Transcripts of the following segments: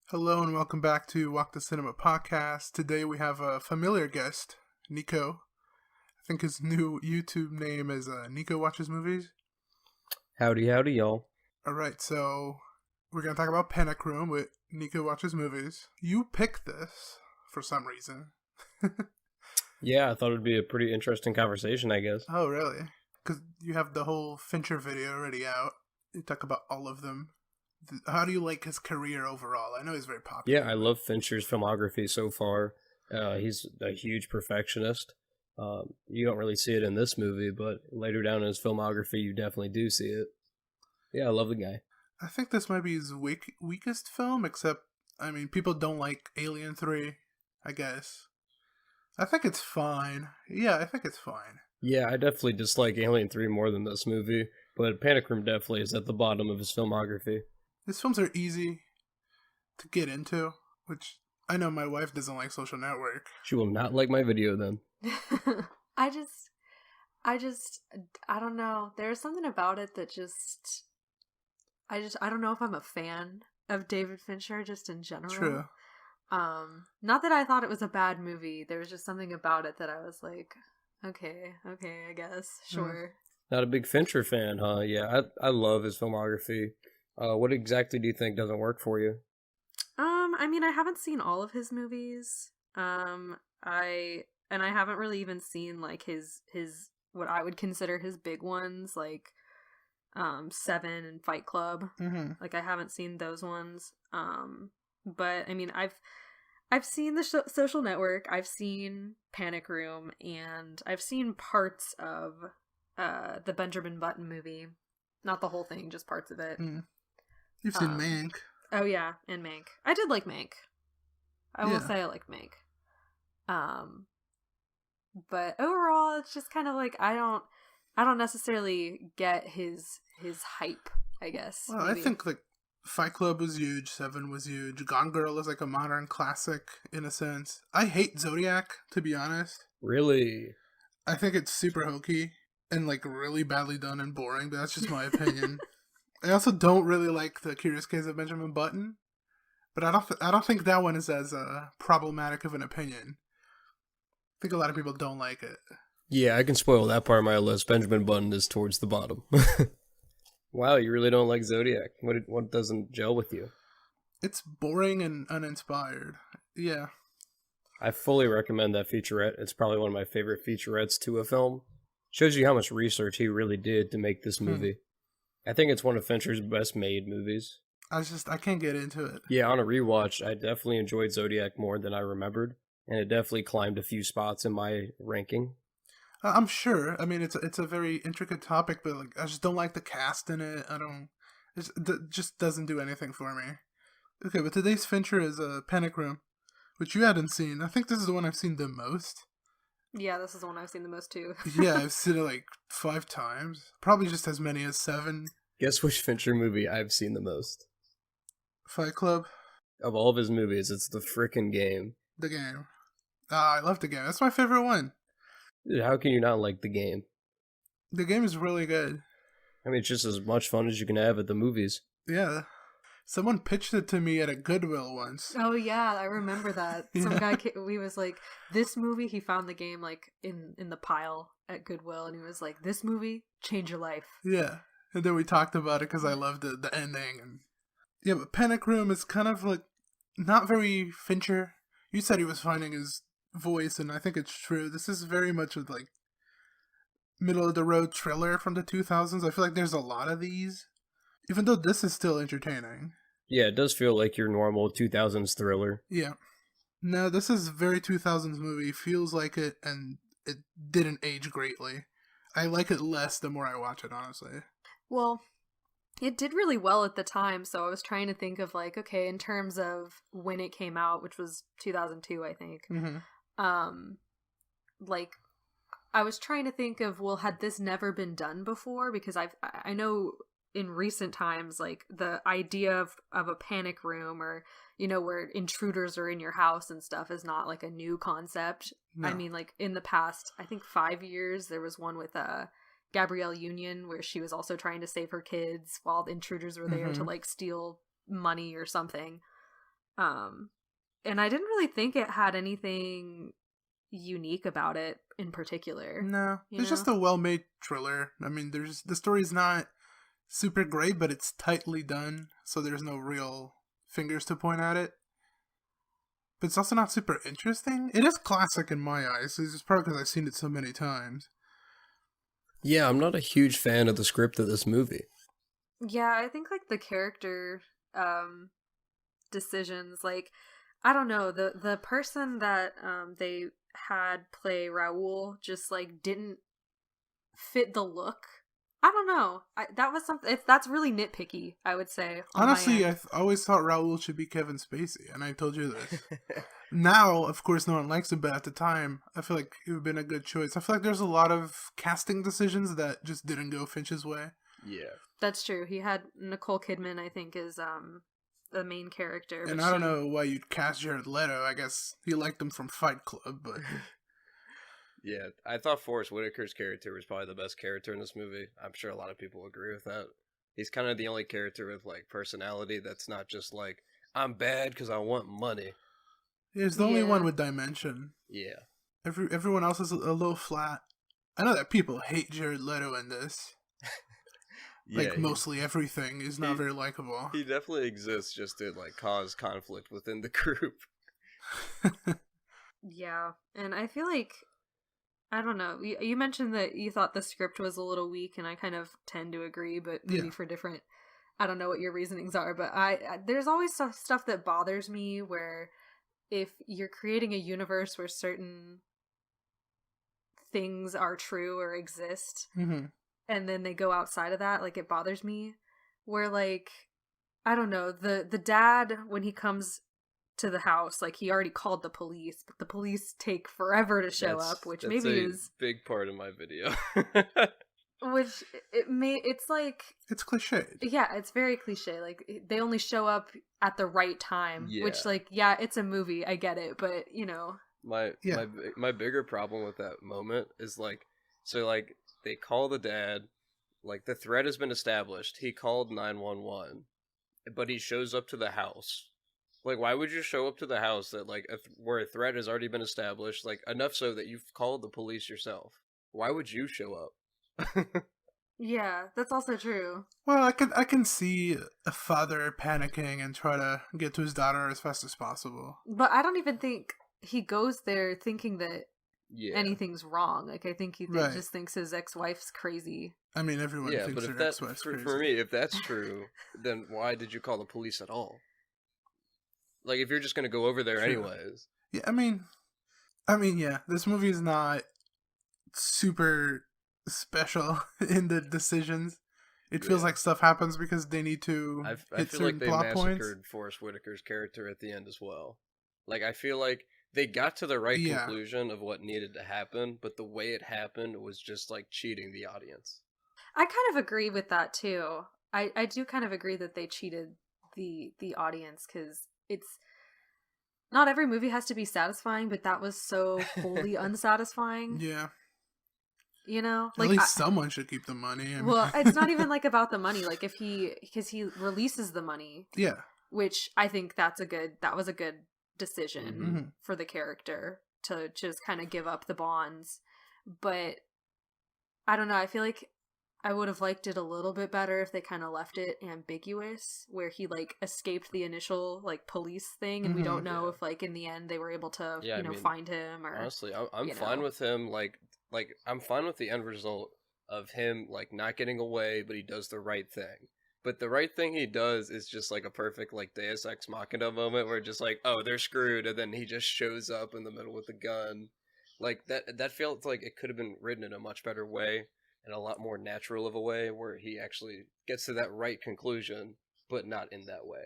Hello and welcome back to Walk the Cinema podcast. Today we have a familiar guest, Neeko. I think his new YouTube name is Neeko Watches Movies. Howdy, y'all. Alright, so we're going to talk about Panic Room with Neeko Watches Movies. You picked this for some reason. Yeah, I thought it'd be a pretty interesting conversation, I guess. Oh, really? Because you have the whole Fincher video already out. You talk about all of them. How do you like his career overall? I know he's very popular. Yeah, I love Fincher's filmography so far. He's a huge perfectionist. You don't really see it in this movie, but later down in his filmography, you definitely do see it. Yeah, I love the guy. I think this might be his weakest film, except, I mean, people don't like Alien 3, I guess. I think it's fine. Yeah, I think it's fine. Yeah, I definitely dislike Alien 3 more than this movie, but Panic Room definitely is at the bottom of his filmography. His films are easy to get into, which I know my wife doesn't like Social Network. She will not like my video then. I don't know. There's something about it that I don't know if I'm a fan of David Fincher just in general. True. Not that I thought it was a bad movie. There was just something about it that I was like, okay, I guess, sure. Not a big Fincher fan, huh? Yeah, I love his filmography. What exactly do you think doesn't work for you? I mean, I haven't seen all of his movies. I haven't really even seen like his what I would consider his big ones, like Seven and Fight Club. Mm-hmm. Like I haven't seen those ones. But I mean, I've seen the Social Network. I've seen Panic Room, and I've seen parts of the Benjamin Button movie. Not the whole thing, just parts of it. You've seen Mank. Oh yeah, and Mank. I did like Mank. I will say I like Mank. But overall, it's just kind of like I don't necessarily get his hype, I guess. Well, maybe. I think like Fight Club was huge, Seven was huge, Gone Girl is like a modern classic in a sense. I hate Zodiac, to be honest. Really? I think it's super hokey and like really badly done and boring, but that's just my opinion. I also don't really like The Curious Case of Benjamin Button, but I don't think that one is as problematic of an opinion. I think a lot of people don't like it. Yeah, I can spoil that part of my list. Benjamin Button is towards the bottom. Wow, you really don't like Zodiac. What doesn't gel with you? It's boring and uninspired. Yeah. I fully recommend that featurette. It's probably one of my favorite featurettes to a film. Shows you how much research he really did to make this movie. I think it's one of Fincher's best made movies. I can't get into it. Yeah, on a rewatch, I definitely enjoyed Zodiac more than I remembered, and it definitely climbed a few spots in my ranking. I'm sure. I mean, it's a very intricate topic, but like I just don't like the cast in it. It just doesn't do anything for me. Okay, but today's Fincher is Panic Room, which you hadn't seen. I think this is the one I've seen the most. Yeah, this is the one I've seen the most too. Yeah, I've seen it like 5 times. Probably just as many as 7. Guess which Fincher movie I've seen the most? Fight Club. Of all of his movies, it's The Frickin' Game. The Game. I love The Game. That's my favorite one. Dude, how can you not like The Game? The Game is really good. I mean, it's just as much fun as you can have at the movies. Yeah. Someone pitched it to me at a Goodwill once. Oh yeah, I remember that. Yeah. Some guy, we was like, this movie, he found The Game like in the pile at Goodwill, and he was like, this movie, change your life. Yeah. And then we talked about it because I loved the ending. And yeah, but Panic Room is kind of like not very Fincher. You said he was finding his voice, and I think it's true. This is very much of like middle of the road thriller from the 2000s. I feel like there's a lot of these. Even though this is still entertaining. Yeah, it does feel like your normal 2000s thriller. Yeah. No, this is very 2000s movie. Feels like it, and it didn't age greatly. I like it less the more I watch it, honestly. Well, it did really well at the time, so I was trying to think of like, okay, in terms of when it came out, which was 2002, I think. Mm-hmm. Like, I was trying to think of, well, had this never been done before? Because I know in recent times, like the idea of a panic room, or you know, where intruders are in your house and stuff, is not like a new concept. No. I mean, like in the past, I think 5 years, there was one with Gabrielle Union where she was also trying to save her kids while the intruders were there to like steal money or something. And I didn't really think it had anything unique about it in particular. No, You it's know? just a well-made thriller. I mean, the story's not super great, but it's tightly done, so there's no real fingers to point at it. But it's also not super interesting. It is classic in my eyes. It's just probably because I've seen it so many times. Yeah, I'm not a huge fan of the script of this movie. Yeah, I think like the character decisions, like I don't know, the person that they had play Raoul just like didn't fit the look. I don't know. That was something. That's really nitpicky, I would say. On Honestly, my I end. always thought Raoul should be Kevin Spacey, and I told you this. Now, of course, no one likes him, but at the time, I feel like it would have been a good choice. I feel like there's a lot of casting decisions that just didn't go Finch's way. Yeah. That's true. He had Nicole Kidman, I think, is the main character. And but I don't know why you'd cast Jared Leto. I guess you liked him from Fight Club, but Yeah, I thought Forrest Whitaker's character was probably the best character in this movie. I'm sure a lot of people agree with that. He's kind of the only character with like personality that's not just like I'm bad because I want money. he's the only Yeah. one with dimension. Yeah, Everyone else is a little flat. I know that people hate Jared Leto in this. yeah. Like, mostly everything is not very likable. He definitely exists just to like cause conflict within the group. Yeah, and I feel like I don't know. You mentioned that you thought the script was a little weak, and I kind of tend to agree, but maybe Yeah. for different. I don't know what your reasonings are, but there's always stuff that bothers me where if you're creating a universe where certain things are true or exist, hmm and then they go outside of that, like it bothers me. Where like I don't know, the dad when he comes to the house, like he already called the police, but the police take forever to show up, which that's maybe a is big part of my video. which it's like It's cliched. yeah, it's very cliche. Like they only show up at the right time, which Yeah. like yeah, it's a movie, I get it, but you know, Yeah. My bigger problem with that moment is like so like they call the dad, like the threat has been established. He called 911, but he shows up to the house. Like, why would you show up to the house that like where a threat has already been established, like enough so that you've called the police yourself? Why would you show up? yeah, that's also true. Well, I can see a father panicking and try to get to his daughter as fast as possible. But I don't even think he goes there thinking that Yeah, anything's wrong. Like I think he Right. just thinks his ex-wife's crazy. I mean, everyone yeah, thinks but if their that ex-wife's for crazy. me, if that's true, then why did you call the police at all? Like, if you're just gonna go over there True. anyways. Yeah, I mean, yeah, this movie is not super special in the decisions. It feels Yeah. like stuff happens because they need to I hit feel certain like they plot points. massacred Forrest Whitaker's character at the end as well. Like, I feel like they got to the right Yeah. conclusion of what needed to happen, but the way it happened was just like cheating the audience. I kind of agree with that too. I do kind of agree that they cheated the audience because it's not every movie has to be satisfying, but that was so wholly unsatisfying. Yeah, You know, at least someone should keep the money. I mean, well, it's not even like about the money. Like if because he releases the money, yeah, which I think that was a good decision Mhm. for the character to just kind of give up the bonds. But I don't know, I feel like I would have liked it a little bit better if they kind of left it ambiguous, where he like escaped the initial like police thing, and we Mhm. don't know Yeah. if like in the end they were able to Yeah, I mean, find him or Honestly, I'm you fine know. with him. Like I'm fine with the end result of him like not getting away, but he does the right thing. But the right thing he does is just like a perfect like Deus Ex Machina moment where just like, oh, they're screwed, and then he just shows up in the middle with the gun. Like that felt like it could have been written in a much better way and a lot more natural of a way where he actually gets to that right conclusion, but not in that way.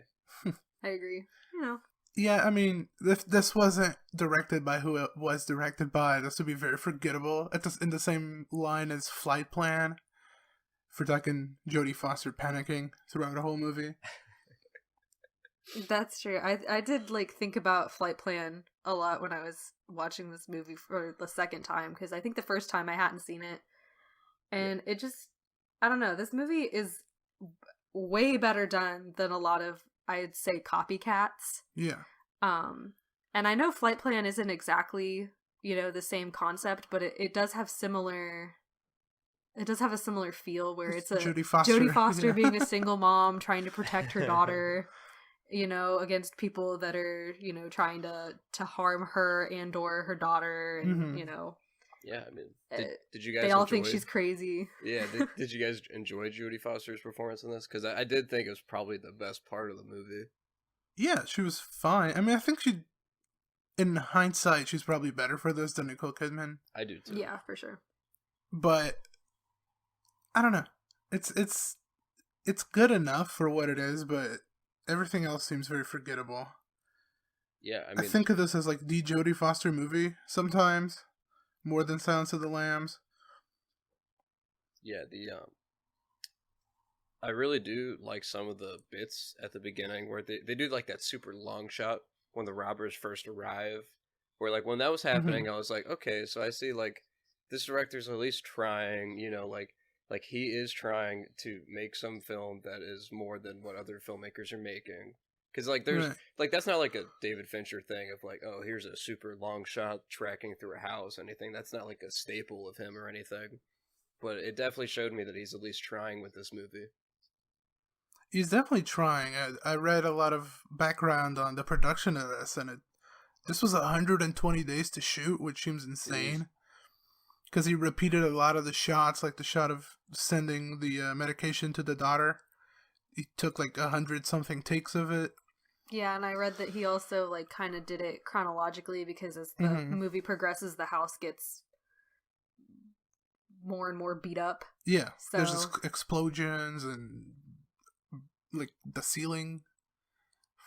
I agree. You know, yeah. I mean, if this wasn't directed by who it was directed by, this would be very forgettable. In the same line as Flight Plan, for fucking Jodie Foster panicking throughout the whole movie. that's true. I did like think about Flight Plan a lot when I was watching this movie for the second time, because I think the first time I hadn't seen it, and it just I don't know. This movie is way better done than a lot of I'd say copycats. Yeah. And I know Flight Plan isn't exactly, the same concept, but it does have similar. It does have a similar feel where it's a Jodie Foster, Foster being a single mom trying to protect her daughter, against people that are, trying to harm her and or her daughter, and Yeah, I mean, did you guys? They all think she's crazy. Yeah, did you guys enjoy Jodie Foster's performance in this? Because I did think it was probably the best part of the movie. Yeah, she was fine. I mean, I think in hindsight, she's probably better for this than Nicole Kidman. I do too. Yeah, for sure. But I don't know. It's good enough for what it is, but everything else seems very forgettable. Yeah, I mean, I think of this as like the Jodie Foster movie sometimes, more than Silence of the Lambs. Yeah, I really do like some of the bits at the beginning where they do like that super long shot when the robbers first arrive. Where like when that was happening, I was like, okay, so I see like this director's at least trying, like he is trying to make some film that is more than what other filmmakers are making. Because like there's like that's not like a David Fincher thing of like, oh, here's a super long shot tracking through a house, anything. That's not like a staple of him or anything. But it definitely showed me that he's at least trying with this movie. He's definitely trying. I read a lot of background on the production of this, and this was 120 days to shoot, which seems insane. Because he repeated a lot of the shots, like the shot of sending the medication to the daughter. He took like 100-something takes of it. Yeah, and I read that he also like kind of did it chronologically because as the movie progresses, the house gets more and more beat up. Yeah, so there's just explosions and like the ceiling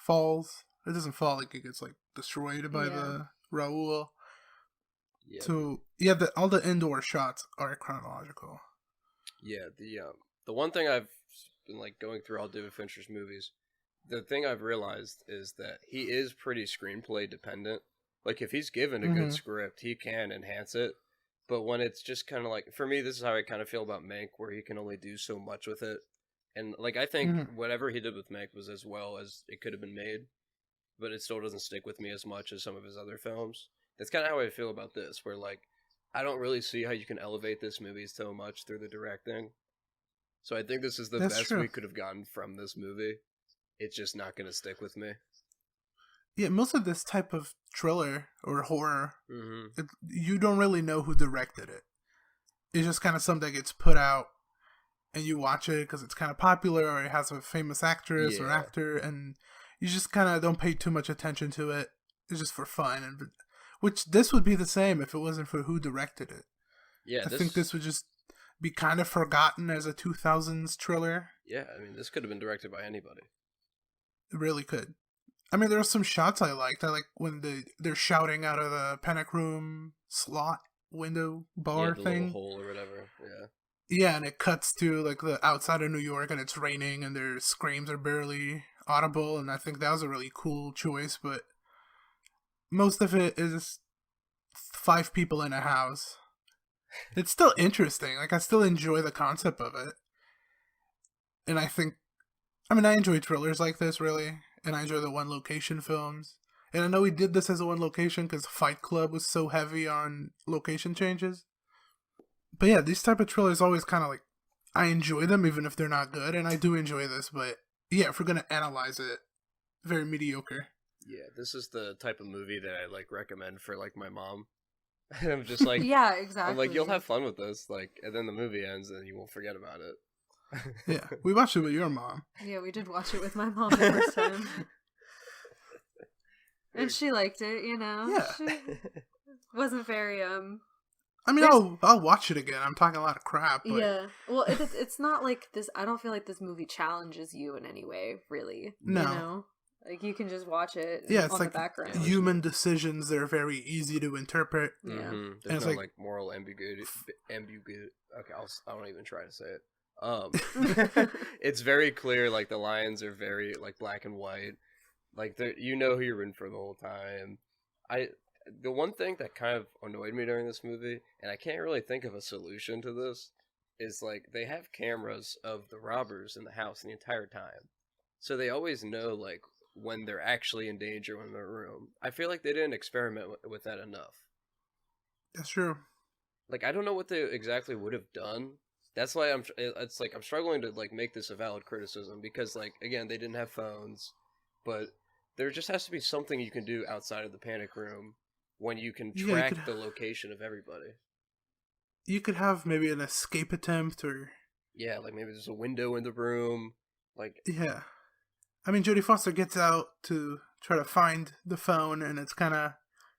falls. It doesn't fall, like it gets like destroyed by the Raoul. Yeah. So all the indoor shots are chronological. Yeah, the one thing I've been like going through all David Fincher's movies, the thing I've realized is that he is pretty screenplay dependent. Like if he's given a good script, he can enhance it. But when it's just kind of like, for me, this is how I kind of feel about Mank, where he can only do so much with it. And like I think whatever he did with Mank was as well as it could have been made, but it still doesn't stick with me as much as some of his other films. That's kind of how I feel about this, where like I don't really see how you can elevate this movie so much through the directing. So I think this is the best we could have gotten from this movie. It's just not going to stick with me. Yeah, most of this type of thriller or horror, you don't really know who directed it. It's just kind of something that gets put out, and you watch it because it's kind of popular, or it has a famous actress or actor, and you just kind of don't pay too much attention to it. It's just for fun, which this would be the same if it wasn't for who directed it. Yeah, I think this would just be kind of forgotten as a 2000s thriller. Yeah, I mean, this could have been directed by anybody. It really could. I mean, there are some shots I liked. I like when they're shouting out of the panic room slot window bar thing. Little hole or whatever. Yeah. Yeah, and it cuts to like the outside of New York, and it's raining, and their screams are barely audible, and I think that was a really cool choice. But most of it is 5 people in a house. It's still interesting. Like I still enjoy the concept of it, and I enjoy thrillers like this really, and I enjoy the one location films. And I know we did this as a one location because Fight Club was so heavy on location changes. But yeah, these type of thrillers always kind of like, I enjoy them even if they're not good, and I do enjoy this, but yeah, if we're going to analyze it, very mediocre. Yeah, this is the type of movie that I like recommend for like my mom. I'm just like, yeah, exactly. I'm like, you'll have fun with this, like, and then the movie ends and you won't forget about it. Yeah, we watched it with your mom. Yeah, we did watch it with my mom the first time. And she liked it, Yeah. She wasn't very, I mean, I'll watch it again. I'm talking a lot of crap. But... Yeah. Well, it's not like this. I don't feel like this movie challenges you in any way, really. No. Like, you can just watch it it's on like the background. Human decisions that are very easy to interpret. Yeah. There's no, like, moral ambiguity. Okay, I won't even try to say it. It's very clear, like, the lines are very, like, black and white. Like, you know who you're rooting for the whole time. The one thing that kind of annoyed me during this movie, and I can't really think of a solution to this, is, like, they have cameras of the robbers in the house the entire time. so they always know like when they're actually in danger when they're in a room. I feel like they didn't experiment with that enough. That's true. Like I don't know what they exactly would have done. That's why it's like I'm struggling to like make this a valid criticism because like again they didn't have phones, but there just has to be something you can do outside of the panic room when you can Yeah, track the location of everybody. You could have maybe an escape attempt or... Yeah, like maybe there's a window in the room. Like Yeah. I mean, Jodie Foster gets out to try to find the phone, and it's kind of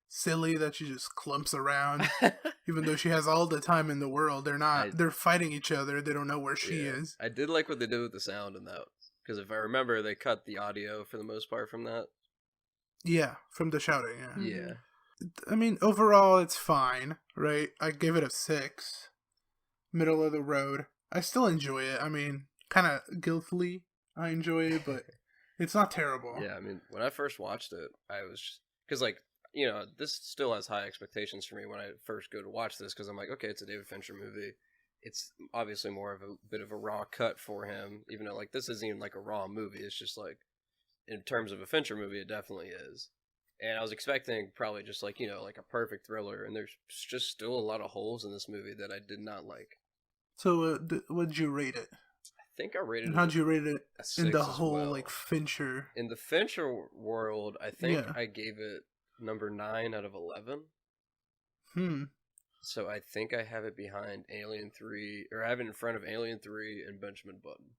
silly that she just clumps around. Even though she has all the time in the world, they're fighting each other. They don't know where she is. I did like what they did with the sound in that. Because if I remember, they cut the audio for the most part from that. Yeah, from the shouting, yeah. Yeah. I mean, overall, it's fine, right? I gave it a 6. Middle of the road. I still enjoy it. I mean, kind of guiltily I enjoy it, but it's not terrible. Yeah, I mean, when I first watched it, I was... Because, like, you know, this still has high expectations for me when I first go to watch this, because I'm like, okay, it's a David Fincher movie. It's obviously more of a bit of a raw cut for him, even though, like, this isn't even, like, a raw movie. It's just, like, in terms of a Fincher movie, it definitely is. And I was expecting probably just, like, you know, like a perfect thriller, and there's just still a lot of holes in this movie that I did not like. So, what'd you rate it? I think I rated And it how'd you rate it in the whole, well. like, Fincher? In the Fincher world, I think I gave it number 9 out of 11. So I think I have it behind Alien 3, or I have it in front of Alien 3 and Benjamin Button.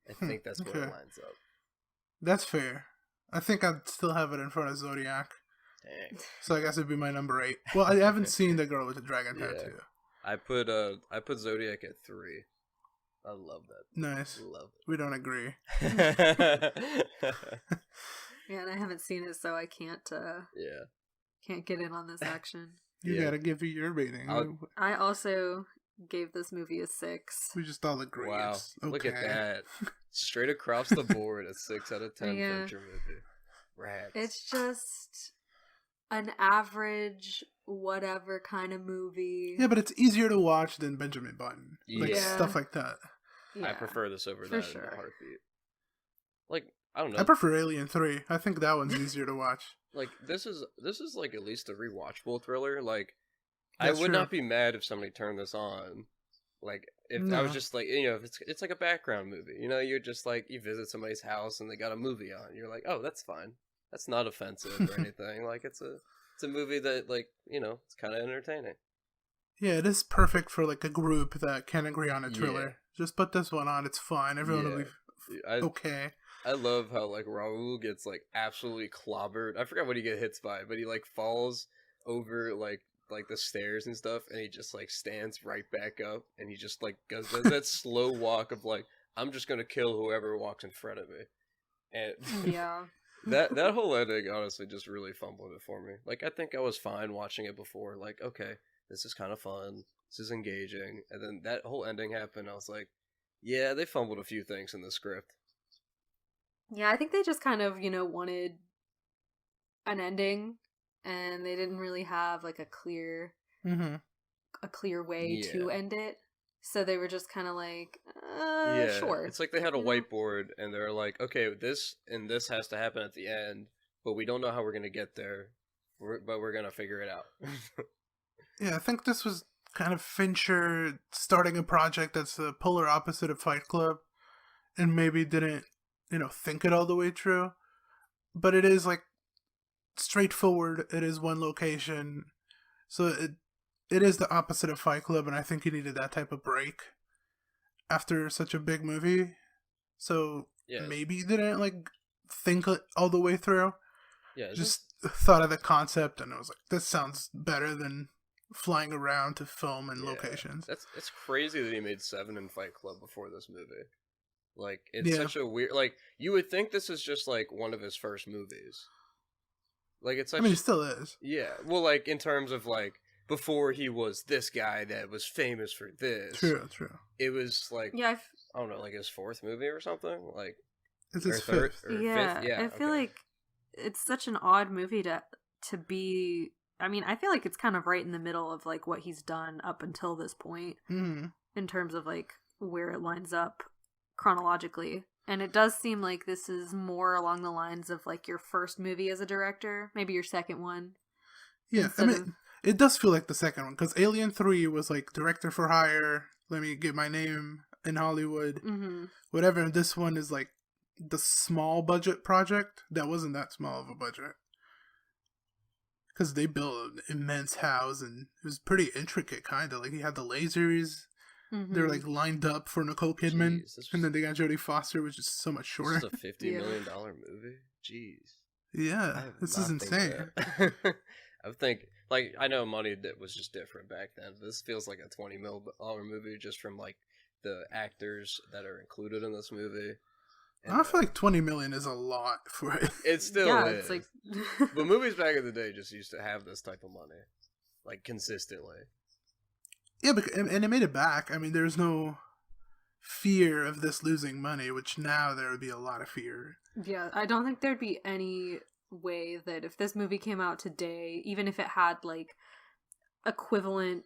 I think that's where it lines up. That's fair. I think I'd still have it in front of Zodiac. Dang. So I guess it'd be my number 8. Well, I haven't seen The Girl with the Dragon Tattoo. I put Zodiac at 3. I love that. Nice. Love it. We don't agree. Yeah, and I haven't seen it, so I can't get in on this action. You gotta give you your rating. I also gave this movie a 6. We just all agree. Wow, okay. Look at that. Straight across the board, a 6 out of 10 Fincher movie. Rats. It's just an average, whatever kind of movie. Yeah, but it's easier to watch than Benjamin Button. Like, stuff like that. Yeah. I prefer this over that in a heartbeat. Like, I don't know. I prefer Alien 3. I think that one's easier to watch. Like, this is like at least a rewatchable thriller. Like, that's I would not be mad if somebody turned this on. Like, if I was just like, you know, if it's like a background movie. You know, you're just like, you visit somebody's house and they got a movie on. You're like, oh, that's fine. That's not offensive or anything. Like, it's a movie that, like, you know, it's kind of entertaining. Yeah, it is perfect for, like, a group that can't agree on a thriller. Yeah. Just put this one on, it's fine. Everyone will be okay. I love how, like, Raul gets, like, absolutely clobbered. I forgot what he gets hit by, but he, like, falls over, like the stairs and stuff, and he just, like, stands right back up, and he just, like, does that slow walk of, like, I'm just gonna kill whoever walks in front of me. And yeah. That whole ending, honestly, just really fumbled it for me. Like, I think I was fine watching it before. Like, okay, this is kind of fun. This is engaging. And then that whole ending happened. I was like, yeah, they fumbled a few things in the script. Yeah, I think they just kind of, you know, wanted an ending, and they didn't really have, like, a clear way to end it. So they were just kind of like, sure. It's like they had a whiteboard, and they're like, okay, this and this has to happen at the end, but we don't know how we're going to get there, but we're going to figure it out. Yeah, I think this was kind of Fincher starting a project that's the polar opposite of Fight Club, and maybe didn't, you know, think it all the way through. But it is, like, straightforward. It is one location. So it is the opposite of Fight Club, and I think he needed that type of break after such a big movie. So maybe he didn't, like, think it all the way through. Yeah, just thought of the concept, and I was like, this sounds better than flying around to film in locations. It's crazy that he made 7 in Fight Club before this movie. Like, it's such a weird... Like, you would think this is just, like, one of his first movies. Like, it's such... I mean, it still is. Yeah. Well, like, in terms of, like, before he was this guy that was famous for this. True. It was, like... Yeah, I don't know, like, his 4th movie or something? Like... It's his 5th. Or 5th? Yeah, I feel like it's such an odd movie to be... I mean, I feel like it's kind of right in the middle of, like, what he's done up until this point. Mm-hmm. In terms of, like, where it lines up chronologically. And it does seem like this is more along the lines of like your first movie as a director, maybe your second one. Yeah, I mean, it does feel like the second one, because Alien 3 was like director for hire, let me get my name in Hollywood, whatever. And this one is like the small budget project that wasn't that small of a budget. Because they built an immense house, and it was pretty intricate, kind of. Like, he had the lasers, they're like lined up for Nicole Kidman, and then they got Jodie Foster, which is so much shorter. This is a $50 million movie? Jeez. Yeah, this is insane. I would think, like, I know money that was just different back then. This feels like a $20 million movie just from, like, the actors that are included in this movie. And, I feel like 20 million is a lot for it. It still is. It's like... But movies back in the day just used to have this type of money, like, consistently. Yeah, and it made it back. I mean, there's no fear of this losing money, which now there would be a lot of fear. Yeah, I don't think there'd be any way that if this movie came out today, even if it had, like, equivalent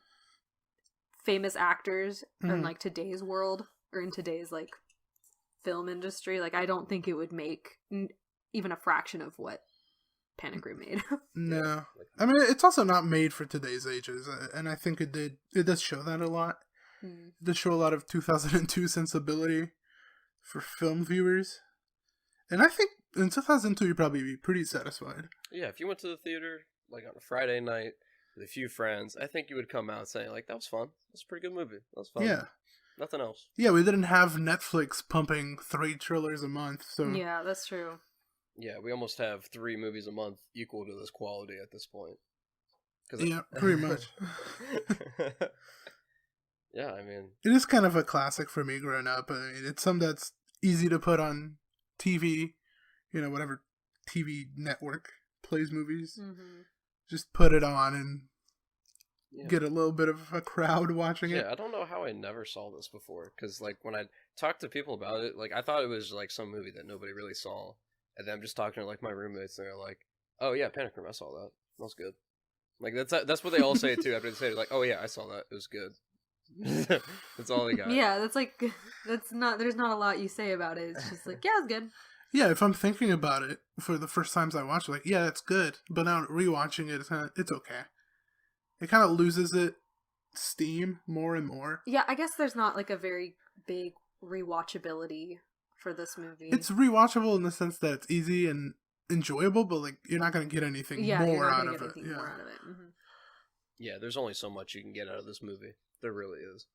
famous actors in, like, today's world, or in today's, like, film industry, like, I don't think it would make even a fraction of what Panic Room made. No. I mean, it's also not made for today's ages, and I think it does show that a lot. It does show a lot of 2002 sensibility for film viewers. And I think in 2002 you'd probably be pretty satisfied. Yeah, if you went to the theater, like, on a Friday night with a few friends, I think you would come out saying, like, that was fun. That was a pretty good movie. That was fun. Yeah. Nothing else. Yeah, we didn't have Netflix pumping 3 trailers a month, so... Yeah, that's true. Yeah, we almost have 3 movies a month equal to this quality at this point. Yeah, pretty much. Yeah, I mean... It is kind of a classic for me growing up. I mean, it's something that's easy to put on TV, you know, whatever TV network plays movies. Just put it on and get a little bit of a crowd watching it. Yeah, I don't know how I never saw this before, because, like, when I talked to people about it, like, I thought it was, like, some movie that nobody really saw, and then I'm just talking to, like, my roommates, and they're like, oh, yeah, Panic Room, I saw that. That was good. Like, that's what they all say, too, after they say it, like, oh, yeah, I saw that. It was good. That's all they got. Yeah, that's like, there's not a lot you say about it. It's just like, yeah, it's good. Yeah, if I'm thinking about it for the first times I watch it, like, yeah, it's good. But now rewatching it, it's okay. It kind of loses its steam more and more. Yeah, I guess there's not like a very big rewatchability for this movie. It's rewatchable in the sense that it's easy and enjoyable, but like you're not going to get anything more out of it. Yeah, there's only so much you can get out of this movie. There really is.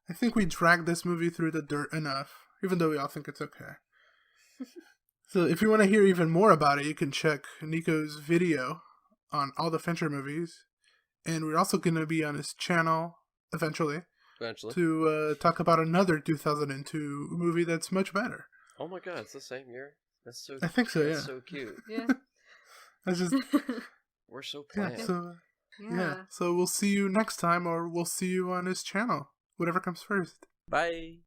I think we dragged this movie through the dirt enough, even though we all think it's okay. So if you want to hear even more about it, you can check Neeko's video on all the Fincher movies. And we're also going to be on his channel eventually to talk about another 2002 movie that's much better. Oh my god, it's the same year? That's so I think so, yeah. That's so cute. Yeah. That's just... We're so planned. So we'll see you next time, or we'll see you on his channel. Whatever comes first. Bye.